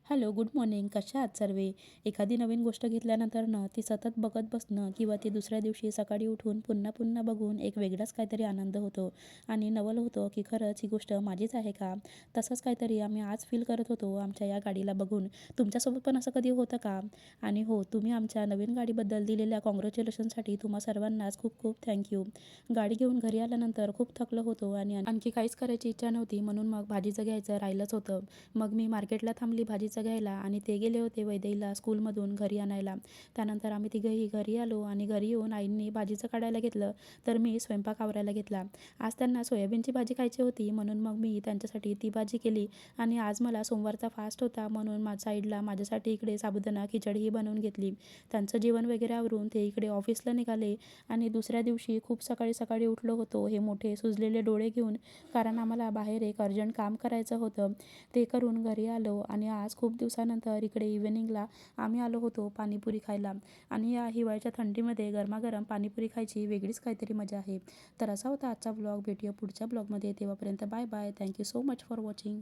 Hello, good morning. कशा आहात सर्व? एखादी नवीन गोष्ट घेतल्यानंतरनं ती सतत बघत बसणं किंवा ती दुसऱ्या दिवशी सकाळी उठून पुन्हा पुन्हा बघून एक वेगळाच काहीतरी आनंद होतो आणि नवल होतं, की खरंच ही गोष्ट माझीच आहे का? तसंच काहीतरी आम्ही आज फील करत होतो आमच्या या गाडीला बघून. तुमच्यासोबत पण असं कधी होतं का? आणि हो, तुम्ही आमच्या नवीन गाडीबद्दल दिलेल्या काँग्रॅच्युलेशनसाठी तुम्हा सर्वांनाच खूप खूप थँक गाडी घेऊन घरी आल्यानंतर खूप थकलो होतो आणि आणखी काहीच करायची इच्छा नव्हती, म्हणून मग भाजीचं घ्यायचं राहिलंच होतं. मग मी मार्केटला थांबली भाजीचं घ्यायला आणि ते गेले होते वैदेहीला स्कूलमधून घरी आणायला. त्यानंतर आम्ही तिघंही घरी आलो आणि घरी येऊन आईंनी भाजीचं काढायला घेतलं, तर मी स्वयंपाक आवरायला घेतला. आज त्यांना सोयाबीनची भाजी खायची होती, म्हणून मग मी त्यांच्यासाठी ती भाजी केली आणि आज मला सोमवारचा फास्ट होता, म्हणून साईडला माझ्यासाठी इकडे साबुदाणा खिचडीही बनवून घेतली. त्यांचं जेवण वगैरे आवरून ते इकडे ऑफिसला निघाले आणि दुसऱ्या दिवशी खूप सकाळी सकाळी उठलो होतो हे मोठे सुजलेले डोळे घेऊन, कारण आम्हाला बाहेर एक अर्जंट काम करायचं होतं. ते करून घरी आलो आणि आज खूप दिवसानंतर इकडे इव्हिनिंगला आम्ही आलो होतो पाणीपुरी खायला आणि या हिवाळ्याच्या थंडीमध्ये गरमागरम पाणीपुरी खायची वेगळीच काहीतरी मजा आहे. तर असा होता आजचा ब्लॉग. भेटूया पुढच्या ब्लॉगमध्ये. तेव्हापर्यंत bye bye. Thank you so much for watching.